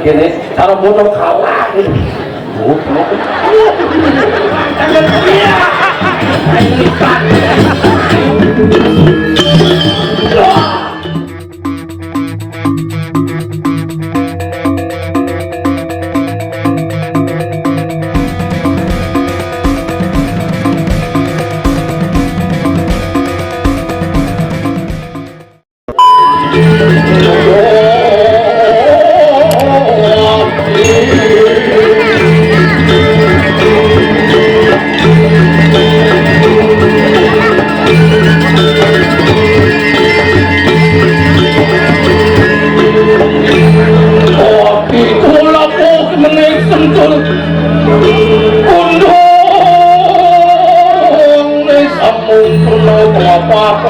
gini cara bodoh kalah gitu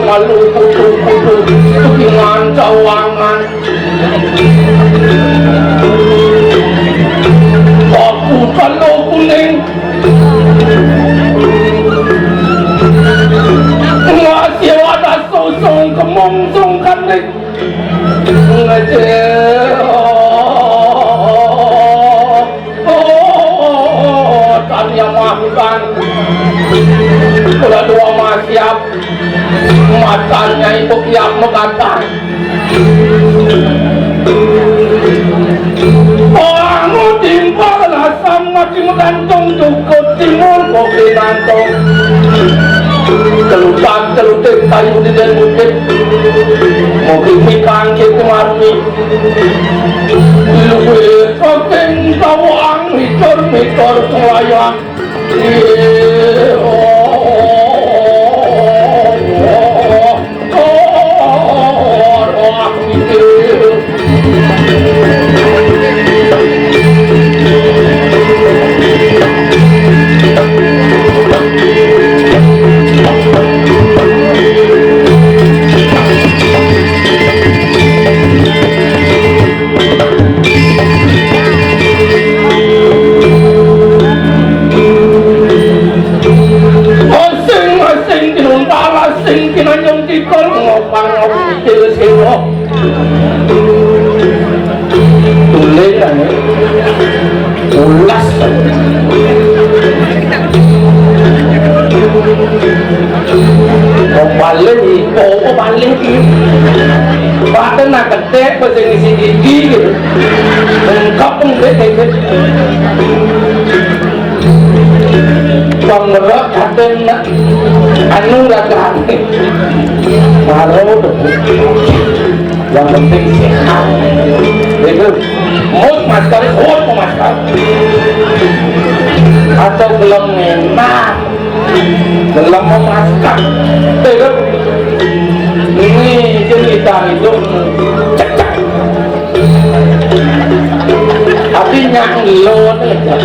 Lalu kutu-kutu dengan cawangan aku kalau kuning ngasih wadah sosong kemongsong kanik ngeceh tanya makan kalau dua mah siap matanya itu yang mengatakan orang timpal lah sama gantung cukup timur kopi gantung kelutak kayu di dalam bukit mobil mikang kita marmi luwe koking kawang mitor kuayang Bahkan nak ketek pasal isi gigi gitu, lengkap pun betul. Penggerak hati nak anu rakan, malu yang penting sehat. Itu mood masker, atau belum enak, belum memasak. Itu ini cerita itu cecak tapi nyanglo aja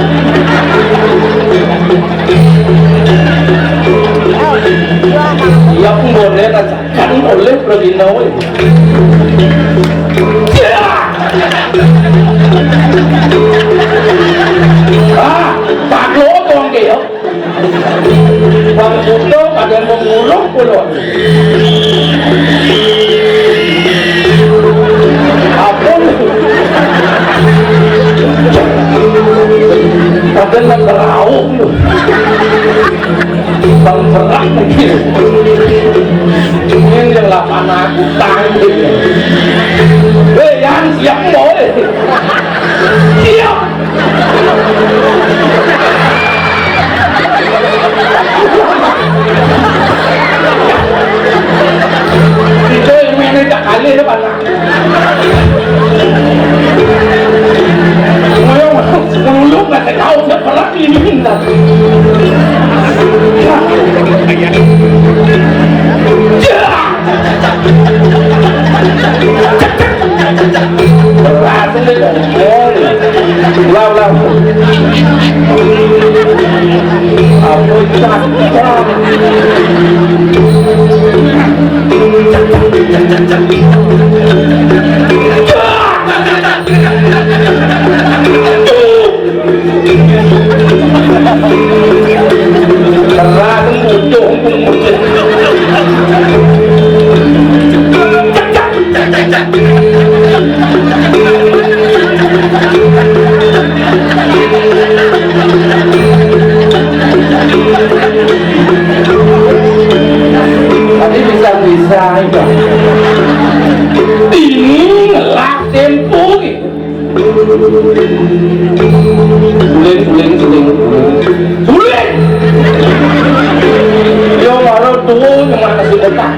ya pun boleh kan boleh pergi nawe Pak Lo dong dia Bang Budo ada yang mengulung pulau apa ada yang berlauk bang berat lagi ini yang lapan aku tanggung yang siap boleh siap itu yang ini tak kali depan ngulung nggak tahu siapa lagi ini minta lau Sulit. Yo malu tuh cuma kasih otak.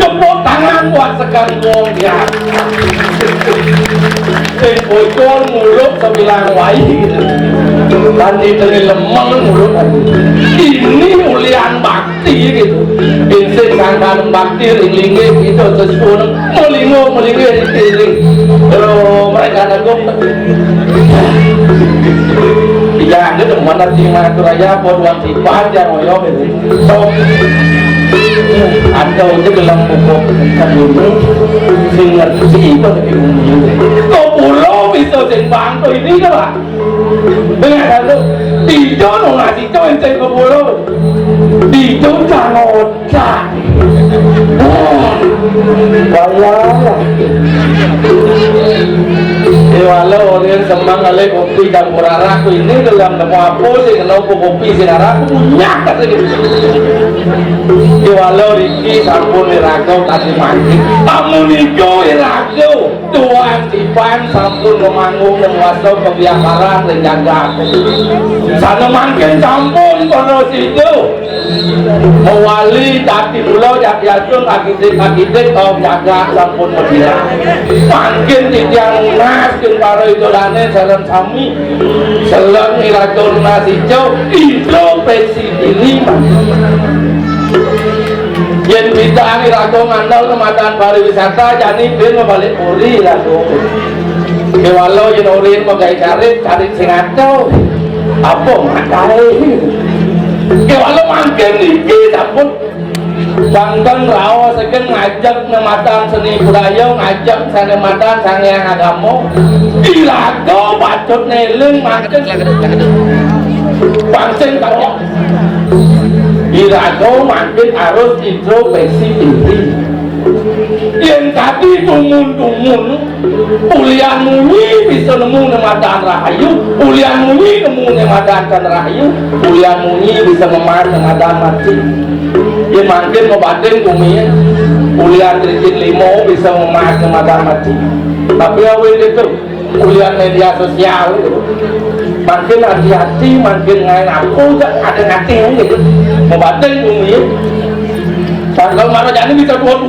Tepuk tangan buat sekali wong ya. Bocor mulut sebilang wai nanti dari lemeng mulut ini ulian bakti gitu insik sangkan bakti ring-ringnya itu sesuatu melingo ring kalau mereka nanggung ya itu mana cima turaya poduan sifat yang ngoyok itu so ada untuk dalam buku kadunu singa si itu di bumi kau pulau bisa sembang tu ini kan pak dengan itu tidur nggak tidur yang saya pulau tidur jangan otak bayar walau orang sembang oleh kopi dan murah ini dalam nama apa sih kenapa kopi sinara punya kata gitu walau Riki sampun iragau tadi mandi kamu niku iragau tuan tipan sampun memanggung dan wasau kebiakaran dan jaga sana mangkin sampun kono situ mewali tadi pulau jakiasun kakitik kau jaga sampun medira mangkin titiang nas kembara itu lane jalan sami jalan iragau nasi jauh itu pensi ini yang bisa iragau ngandal kematan pariwisata jadi ben balik puri lah tuh walau yang urin pakai cari singacau apa makai walau mangkin ini tapi bangkan rawa segen ngajak nematan seni budaya ngajak sanematan sangyang agama iragau bacot neleng mangkin bangsen kau iragau mangkin harus introspeksi diri yang tadi tumun ulian muni bisa nemu nematan rahayu ulian muni nemu nematan rahayu ulian muni bisa memar nematan mati yang mungkin membatin kuminya ulian tricin limo bisa memar nematan mati tapi awal itu ulian media sosial makin hati-hati makin ngain aku ada ngating gitu membatin kuminya kalau marah jadi bisa buat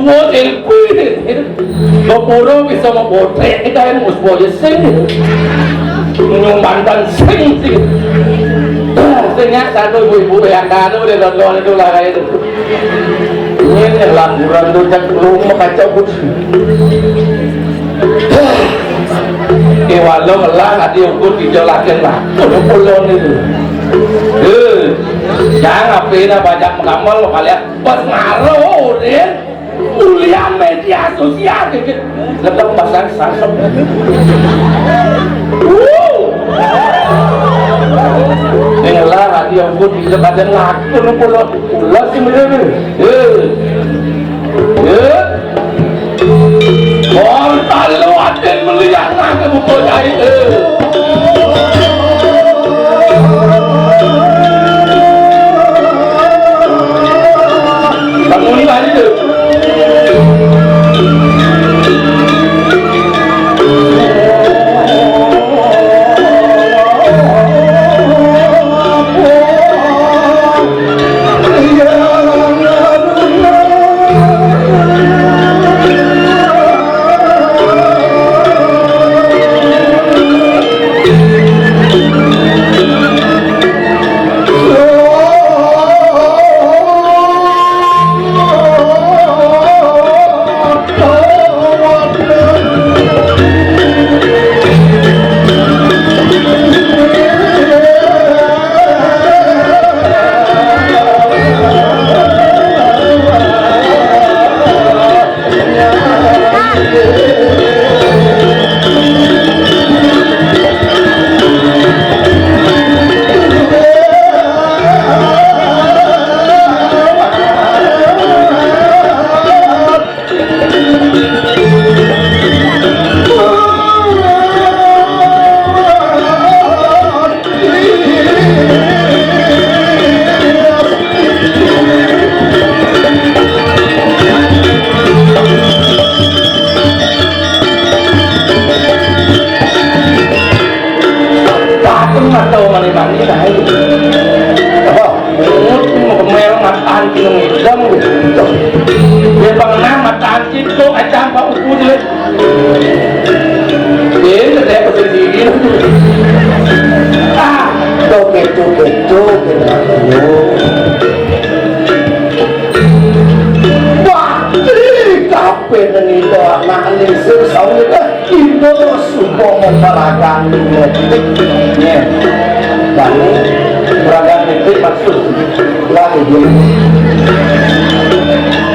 Bapuro bisa memotret kita yang musboya sing menyumbangkan sing singnya satu ibu-ibu yang kanu udah lon itu lah itu yang laburan tuh cek lu makacau pun walau ngelang hati ukur dijolakin lah pulau itu jangan ngapain banyak mengamal lo kalian pas ngaruh deh kuliah media sosial gitu lebih pasang sasem ngelang hati ukur dijolakin lah pulau sih bener kontal lo aden melihat naga buku jahit bangun lagi tu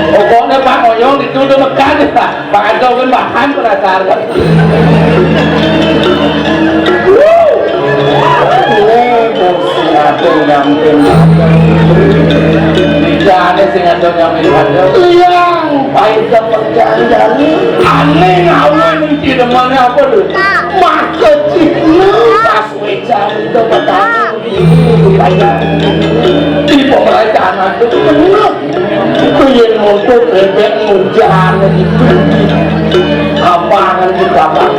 pokoknya Pak Oyong dituduh Mekah deh Pak Adol kan bahan penasaran tidak ada sing adol nyampe adol yang baik dapat janjani aneh ngawin mungkin demannya apa tuh maka ciklu pas wecan itu petang itu banyak di pemerataan itu benar itu yang untuk rebek hujan itu apaan kita Pak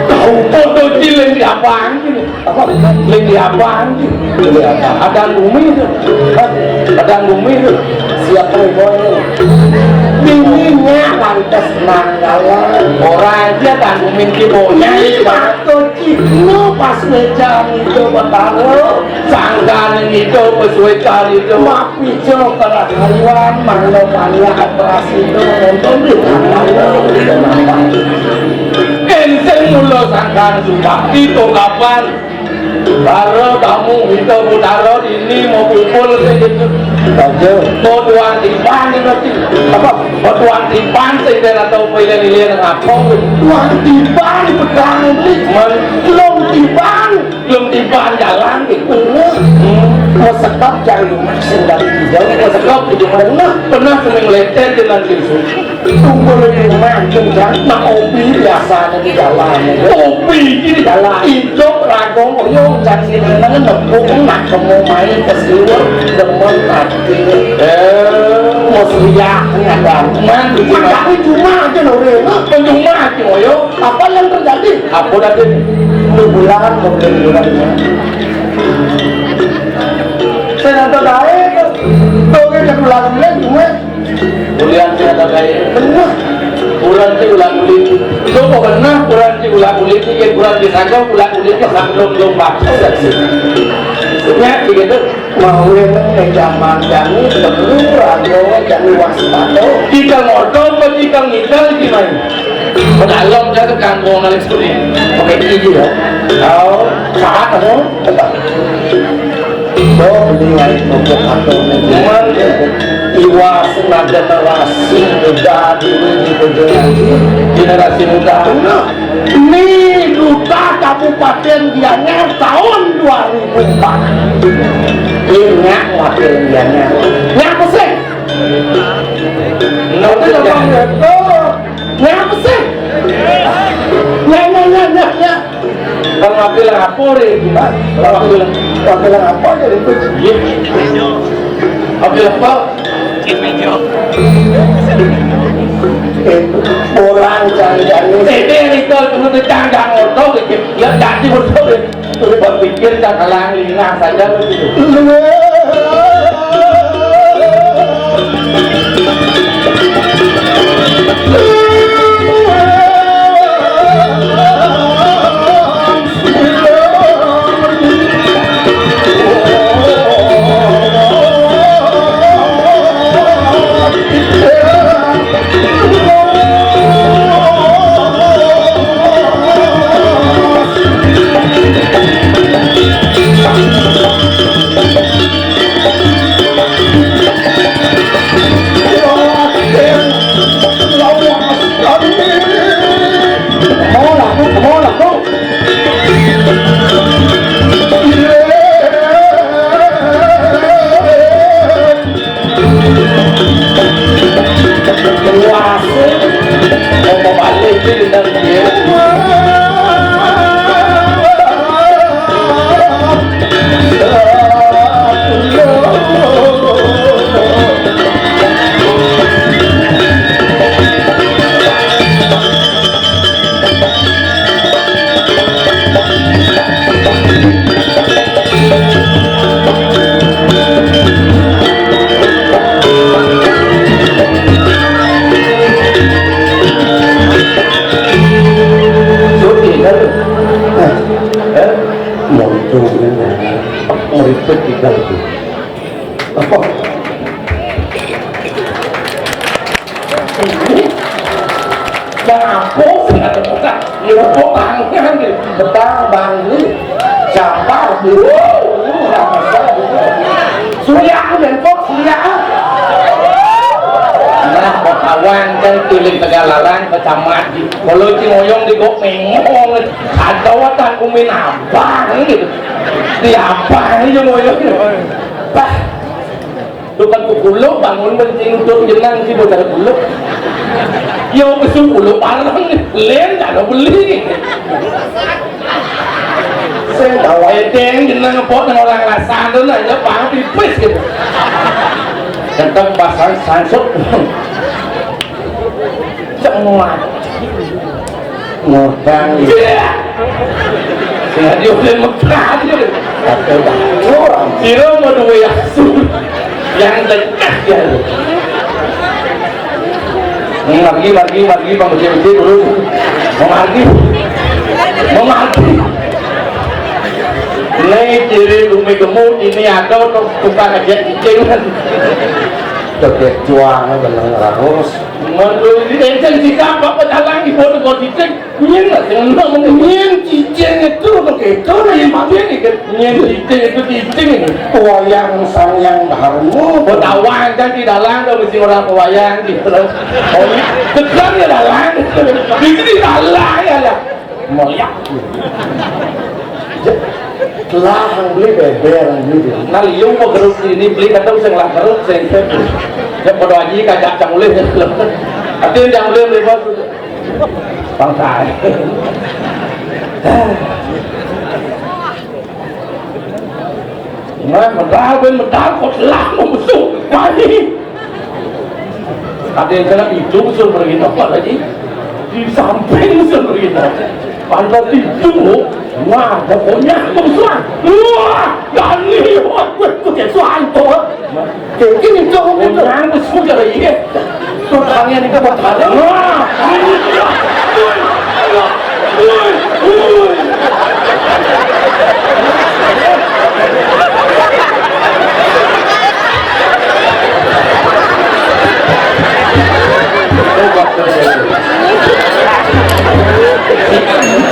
tahu foto cilen di apaan gitu apa di apaan gitu ada bumi itu siapa yang bininya lantas nanggalan orang aja tanggumin kibonya atau ciklu pas wecan itu petang sangkan itu pas wecan itu mapi cok keras hariwan mana banyak atrasi itu nonton di tanggal enseng mulu sangkan sumpah itu kapan baru kamu itu budaro ini mau kumpul segitu mau tuang tipan berarti apa mau tuang tipan sehingga atau pilihan-pilihan apa tuang tipan pedang belum tipan jalan gitu mau sekap jangan maksin dari jauh mau sekap itu pernah seming leter dengan tisu tunggu lebih macam jangan opi biasa di jalan opi di jalan itu ragong oyong jangan dengan nepuk nak kamu main ke siwar demen hati mau seliak ada mandari cuma aja norena cuma aja oyong apa yang terjadi apa tadi 2 bulan kemudian saya tak tahu tuh kita bulan cuma bulan saya tak tahu benar bulan si ulang kulit itu kok benar bulan si ulang kulit ini bulan di sana ulang kulit ke belum bakso dan sih begitu mau yang zaman jani perlu radio jani waspada jika ngodong atau jika ngidal gimana dalam dia ke kantong nalik studi pakai gigi ya kau saat atau beli lagi untuk kantong cuman iwas nada narasi muda generasi muda ini duta kabupaten Gianyar tahun 2004 ingat wakil Gianyar ngapa sih? nanti ngapa sih? Nya kalau wakil apa deh gimana wakil apa jadi wakil apa orang jangan Tete itu perlu dicanggang otot, ya jadi otot itu berpikir cakalang lingang saja begitu. betang bangli siapa dulu Surya dan kok Surya nah kawan kan keliling Tegalaran kecamat kalau Cimoyong di Gopeng ada watan kumin abang gitu siapa ini Cimoyong bah bukan kukuluk bangun penting untuk jenang sih bukan kuluk yo besuk kuluk parang len tak ada beli saya tahu edeng jenang ngepot dengan orang lasan tu lah ya bang pipis gitu tentang bahasa sansut semua ngutang sehingga dia boleh Mekah dia atau orang Siro mau dua yasun yang dekat ya margi bang bersih dulu mau margi ini ciri lumi gemuk ini ada untuk buka aja cicing kan Deket juang bener harus menurut ini enceng sikap apa jalan di foto kau cicing nyen lah dengan nyen cicing itu begitu yang mampir ni nyen cicing itu cicing ini wayang sangyang baharu Betawan kan di dalam tu mesti orang wayang gitu oh dekat di dalam di dalam ya lah melihat lahang beli beber gitu nali yung mo gerus ini beli kadang sing lah gerus sing ya podo aji kajak cang ulih atin cang ulih beli bos bangsa nah medal kok lah mau musuh mati atin kena itu musuh pergi apa lagi di samping musuh pergi pada itu wah pokoknya musuhan wah gani wah gue kayak suan tuh kayak gini tuh orang musuh jadi ini tuh tangannya ini buat ada wah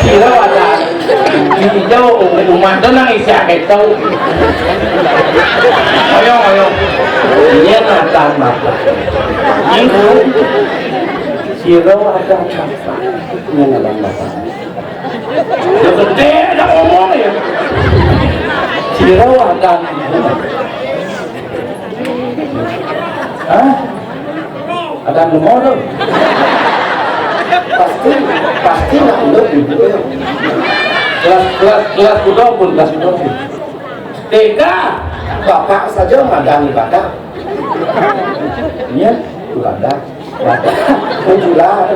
Sila wala. Hijau, umat doon ang isa kay Tau. Ayong. Iya natan mata. Itu siro ada apa? Ini nalang mata. Yang gede ada ngomong ya. Siro ada. Hah? Ada ngomong? Pasti nggak lebih. Kelas kuda pun kelas kuda pun. Tega, bapak saja madang ibadah. Iya, ibadah. Kunjulan.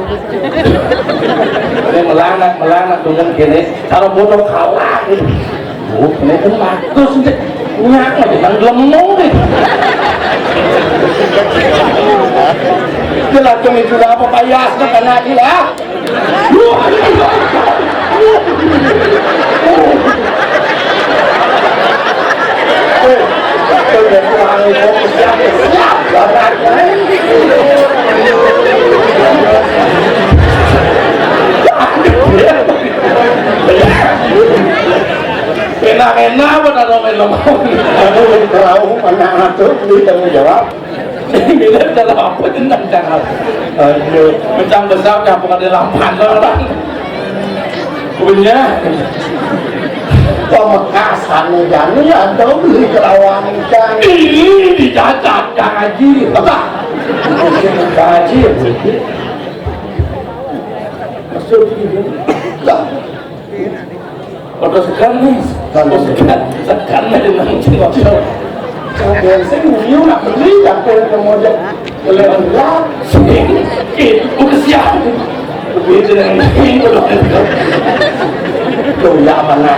Ini melangak dengan gini. Kalau bodoh kalah, ini kan bagus nih. Nyak aja kan lemong nih. Jelas cumi juga apa payasnya karena gila. Udah kurang fokus siap. Enak-enak pada lemong. Kamu berau mana tuh di tanggung jawab. Bila dalam apa tentang jangan. Aduh, macam besar yang bukan di lampan orang. Punya. Pemekasan jani atau beli kelawan ikan. Ini dicatat gaji. Apa? Gaji. Maksud ini. Pada sekarang dengan cingok. Sampai saya ngomong nak beli, sampai kemudian kelihatan gelap. Sedikit, bukan siap. Begitu dengan ini, tuh ya mana?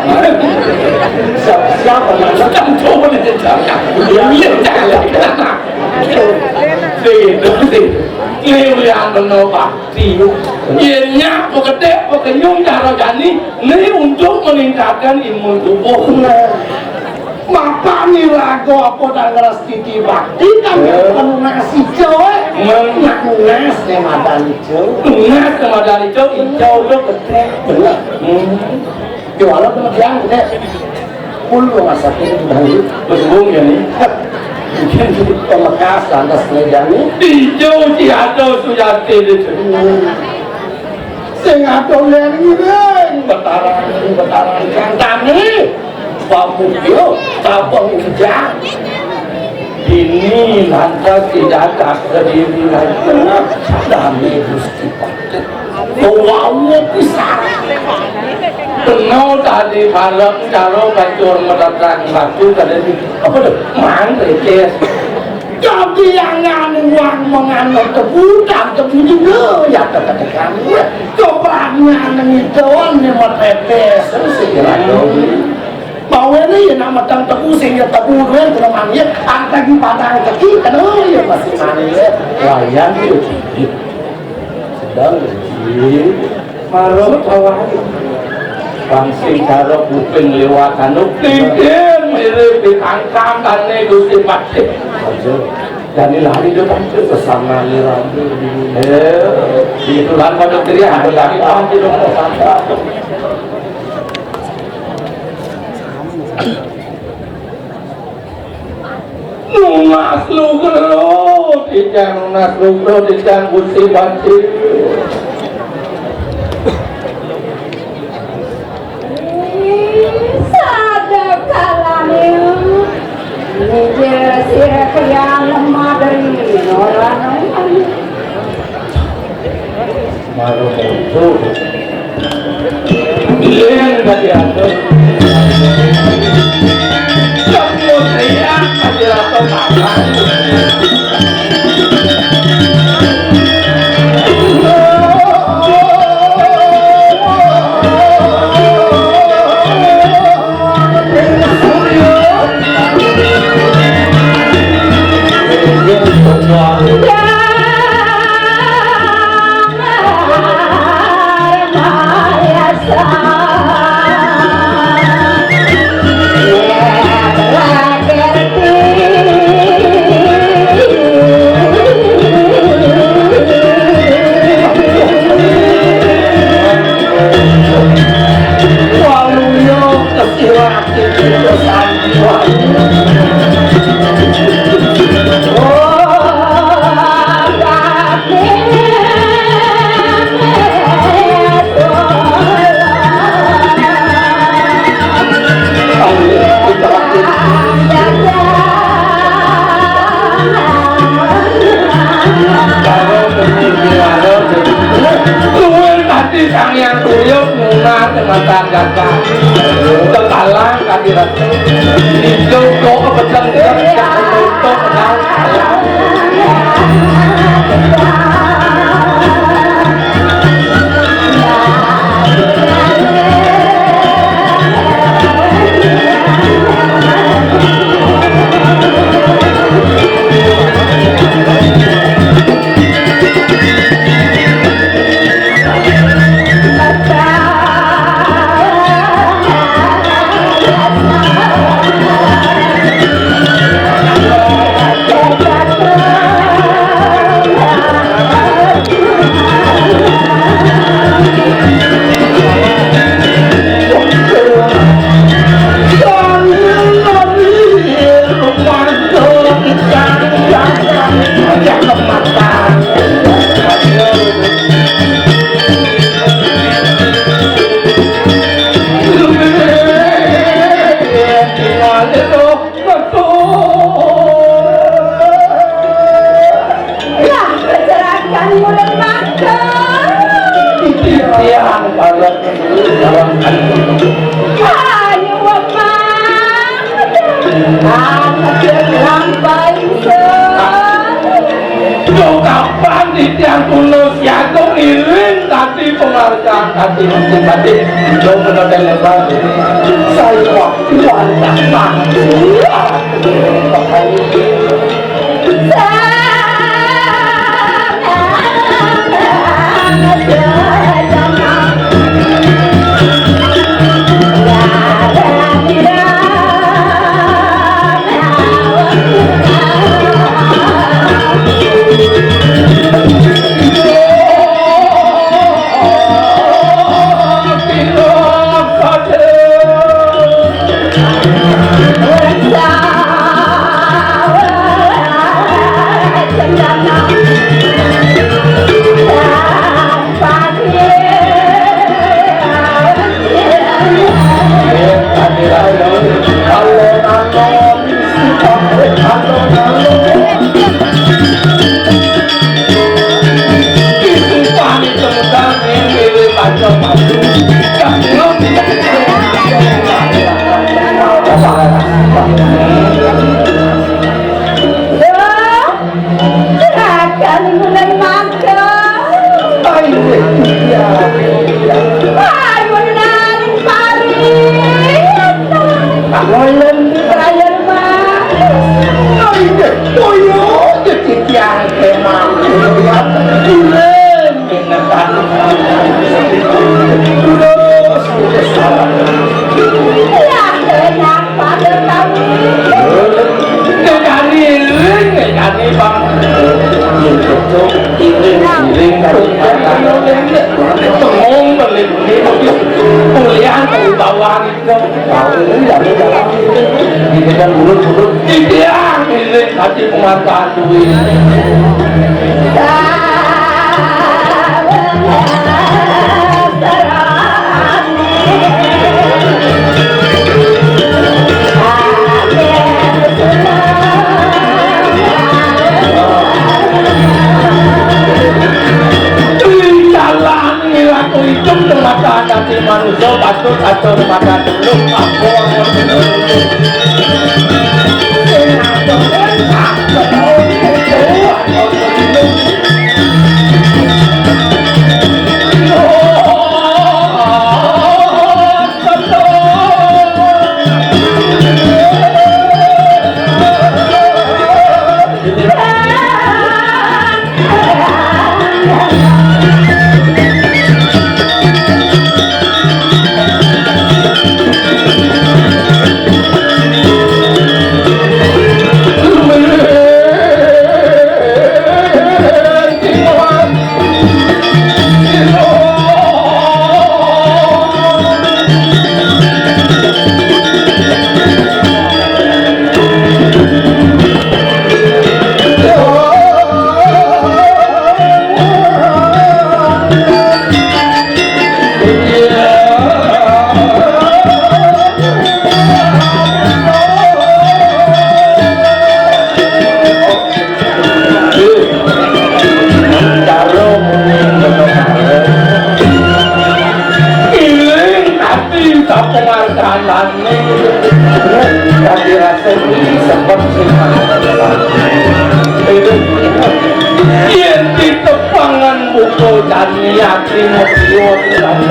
Siapa mana? Kan coba dijaga. Dia jaga. Sih. Yang menolak ianya bukan nyung cara jani ini untuk meningkatkan imun tubuh. Maka mirago apa dan ngeras titi bakti kami menunasi cowok menungas nemadan hijau lo gede jualan kemudian gede puluh masa itu dahulu berbung ya nih mungkin pemekasan atas lejani hijau tiada sudah tidak sengato lering betaran yang kami Pamukyo, tabang ujang. Ini lantas tidak terdiri lagi. Dami Gusti Paket. Bawamu pisah. Kenal tadi malam caro bacor mendatang batu tadi. Apa tu? Man receh. Jadi yang uang menganut tebu dan tebu juga ya katakan. Coba menganut itu ni matepes segera. Bawa ni yang nama tang tebu sehingga tebu dua kalau mania angkat di padang kaki kena ya masih mania layan itu sedang di marom awal bangsi cara kuping lewat anu tinggal mirip di kangkang dan Gusti Paket dan lari depan itu bersama liram itu lan pada diri ada lagi orang di rumah sana. Lunas lugro, dijang lunas lugro, dijang Gusti Paket. Sadar kalane, nijir sira kaya lemah dari orang. Maru itu, dia tadi ada. Kamu saya ada apa makan? sang yang tuyuk nguna dengan tanggakan kekalang kadirat itu kok kebetulan untuk menang hati mati dong menodai lebar saya waktu wanita hati pemanfaat duit mata hati manusia patut atau mata dulu aku Dani Atri Motio Dani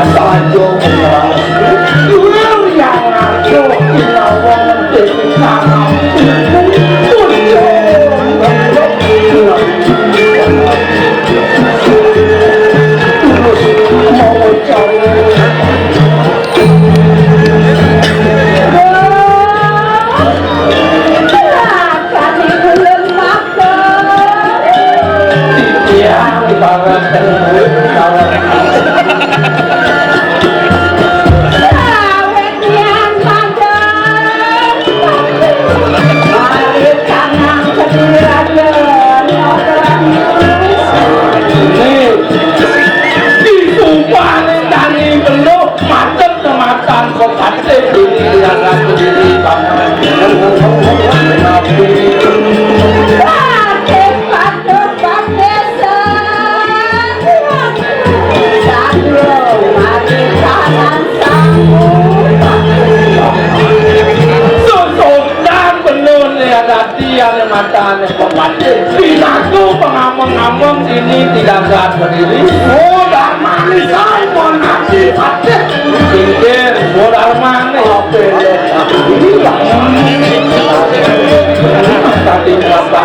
Sajo yang ngaco Inawang Dewi Kamang matanya pembatik binaku pengamong-among ini tidak berat berdiri modal manis saya mau ngasih patik pikir modal manis tadi berapa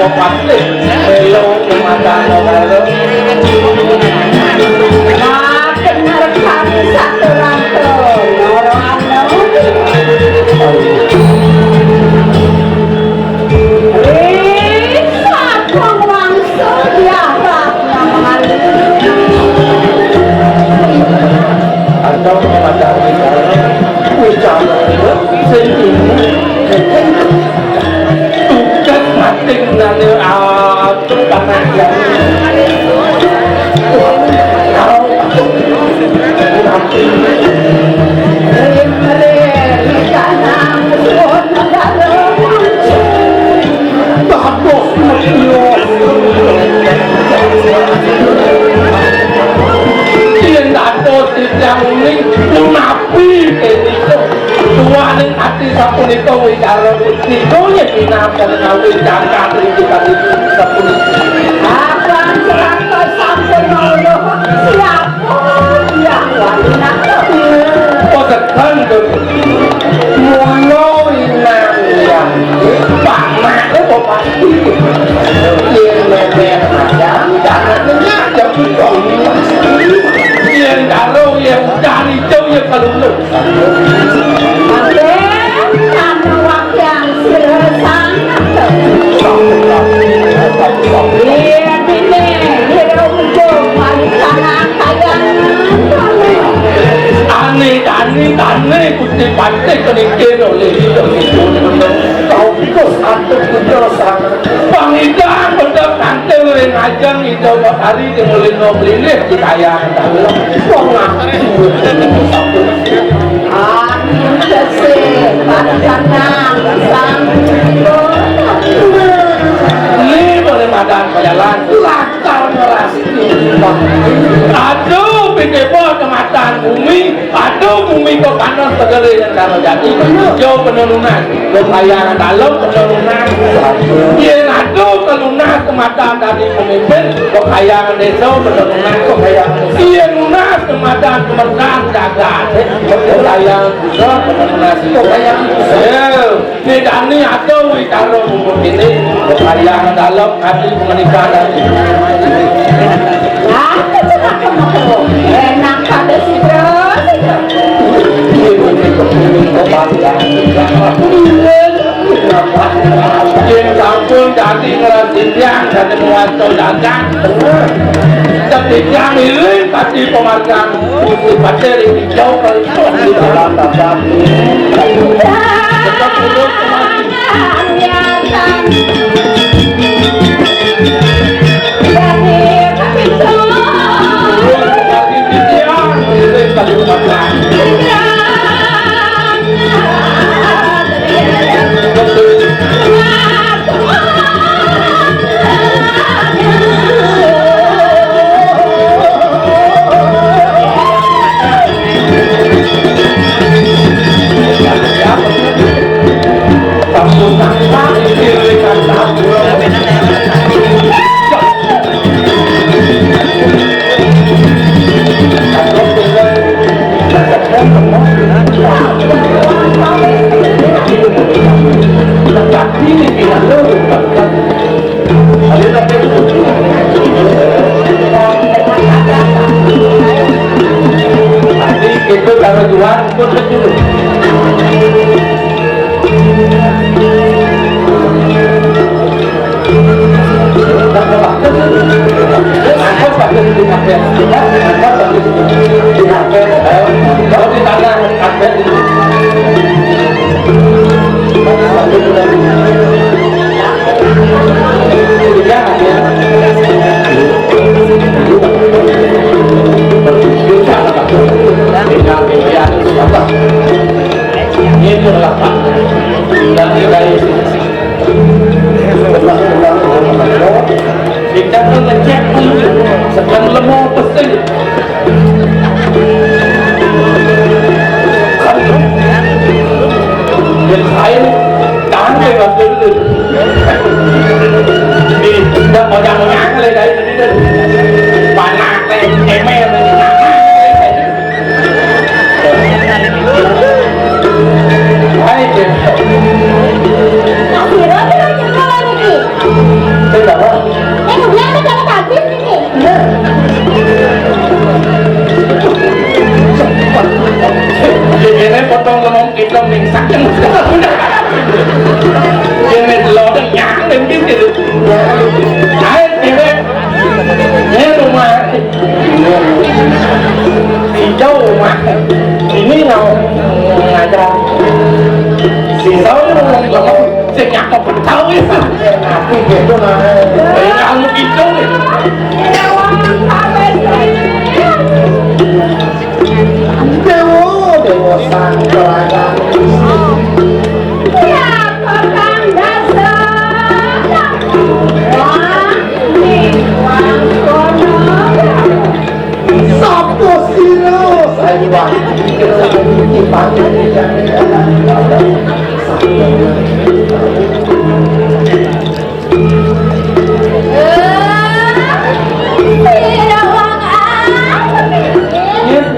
pembatik melo matanya baru satu ranto orang atau memadai bicara tugas mati nanti atau karena yang hati sapunika wicara niko yen pinamkan ngawi jangka kita sapunika akan serangka sampun ngono siapa yang wanita potekan mono inang yang pak mak kok pasti yen memer macam caranya jadi kok yen karo yen dari jauh yen kalulung Tane kuti pantai kenikir oleh hidup kau itu satu kudosa pangidang pada pantai oleh ngajang itu hari dia mulai ngobrolin dikayaan tahu kok ngerti amin kesih pasangan ini boleh makan jalan lakar ngerasi aduh pikir kemataan bumi aduh bumi kok panas segala yang kalau jadi jauh penurunan kekayangan dalam penurunan yang aduh kelunas kemataan dari pemimpin kekayangan desa penurunan kekayangan yang lunas kemataan kemerdekaan dagang kekayangan juga penurunan kekayangan ini dani aduh wikaro bumi ini kekayangan dalam hati pernikahan enak pada si bro yang kampung jadi ngerasinya jadi menguasai dagang ketika milih pasti pemargang putih pateri hijau kalau di dalam dagang tetap urut luar pun betul. Kalau di tanah kabel ini adalah dari kita pun ngecek sedang lemah pasti yang lain tahan ke waktu itu di dah mojang-mojang le dari tadi tu panak le emel le hai je Akhirnya kita jalan lagi. tidak apa Kemudian kita jalan kaki sini. ini potong lemong kita mingsak yang ini lo dah nyang dan gitu hai ini rumah hijau rumah ini nào ngajar si sáu nó ngomong ngomong si nhạc một phần thâu ấy Aku gitu lah. kamu gitu nih Dewa sang kerajaan. Sabtu siro saya buat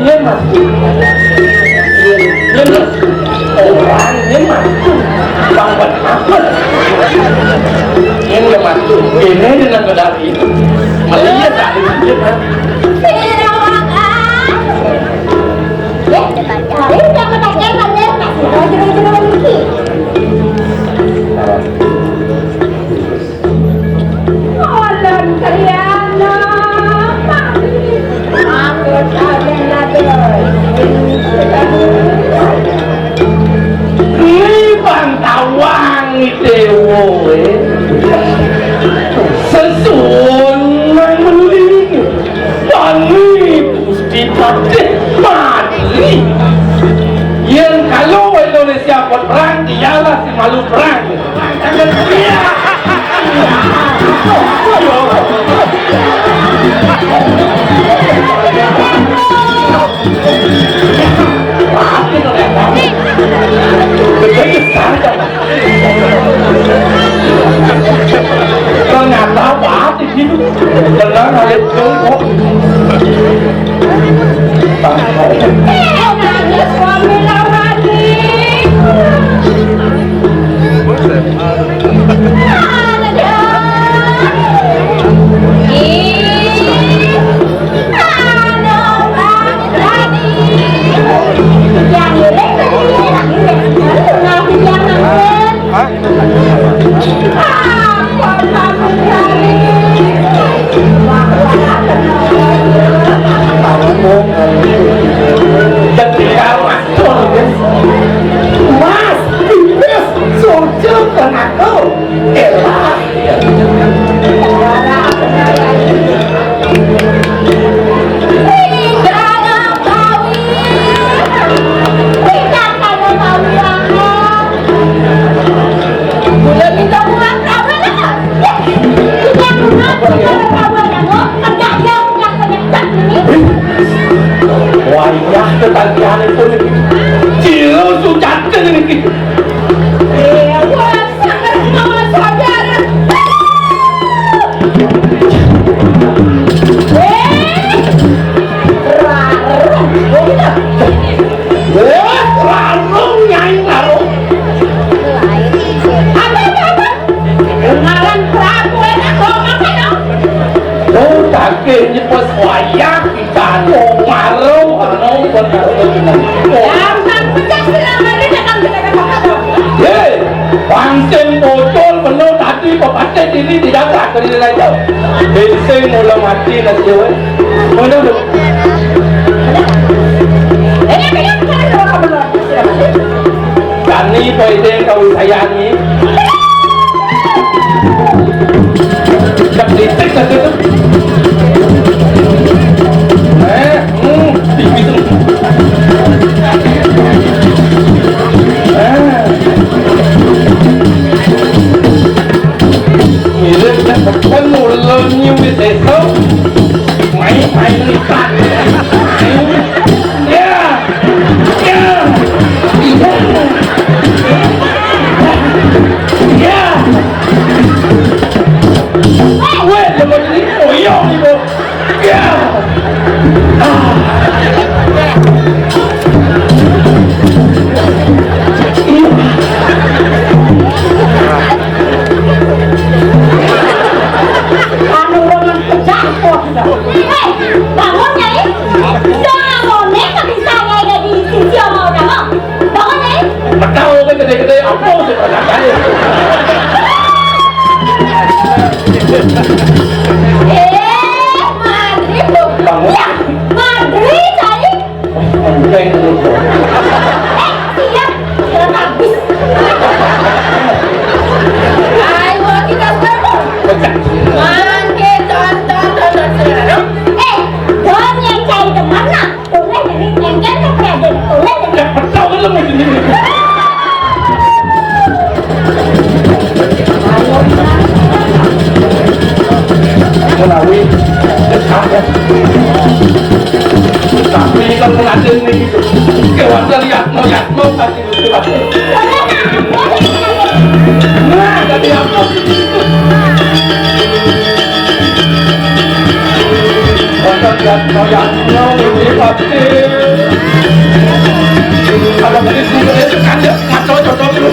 Nhiên mà orang nhiên mà bằng vật apa nhiên mà ini dengan kedari melihat dari nhiên mà ini bantawang dewa sesuai menuling bani pusti patih mati yang kalau Indonesia buat perang dialah si malu perang jangan dia ternyata mati gitu dengan hal itu Mas, ini surga penaku. Elah. Wayah ketagihan itu nih. Cilo sudah ini. Larung nyai larung. Oh, tak kira pas wayah kita marau buat Gampang pecah selama ini datang kita ke Bogor. hei pancing bocor penuh tadi papatet ini tidak tak kali aja bensin mula mati nasi we mana tu Ini kita ke Bogor. kani pede kau sayangi tak ditek tu TV tu mirip dah tekan mula new besok main ikan ya ya weh lepas ni oyong ni bo ya Anu roman pecah kok. Bangun nyai. Jangan nek bisa nyai di sisi mau kamu. Bangun nyai. tahu kan gede-gede apa sih perasaan Madrid tuh. Ya, Madrid nyai. Anjing tu Siap. Kira habis. Ayo kita serbu. Mangke tonton sekarang. Don yang cari kemana? Boleh jadi engkel ke boleh jadi. ya tahu kan lemu sini Melawi tapi kalau ngadeng ni gitu kewajar lihat mau pasti mesti pasti nah jadi apa wajar mau mesti pasti kalau beli sudah itu kan dia kacau dulu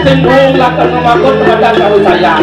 Sendung lakukan memakut kepada kau sayang.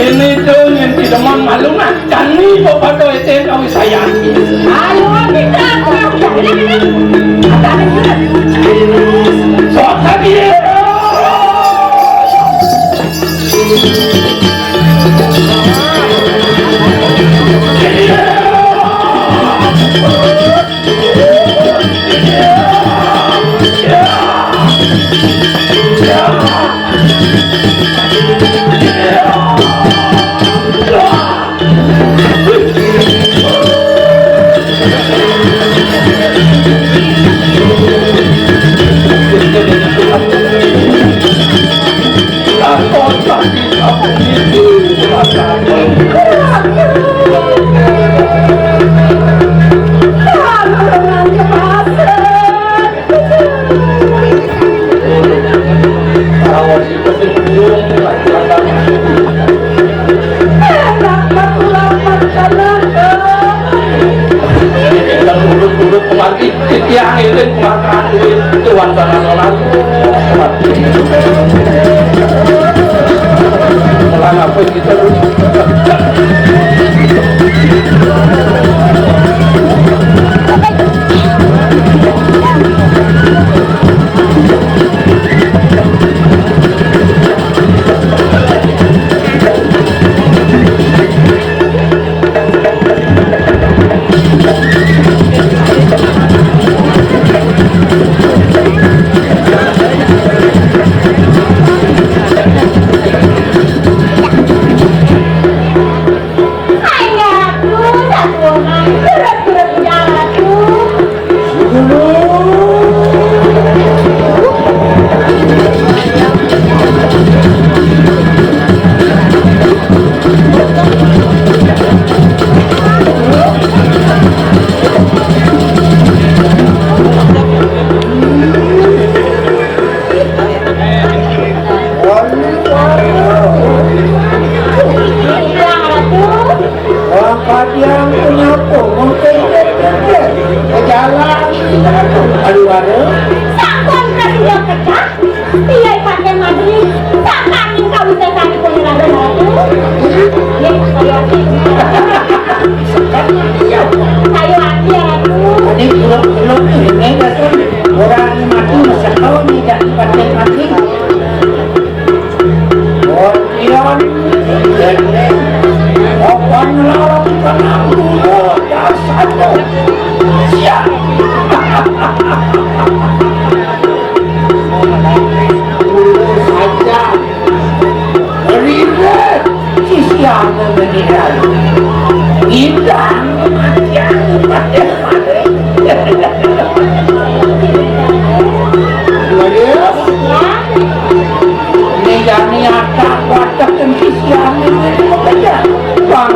ini dong yang tidak mau malu nak jani kok pada itu kau saya Ayo kita ada sok tadi yang itu makan itu wacana sholat malah ngapain kita Bang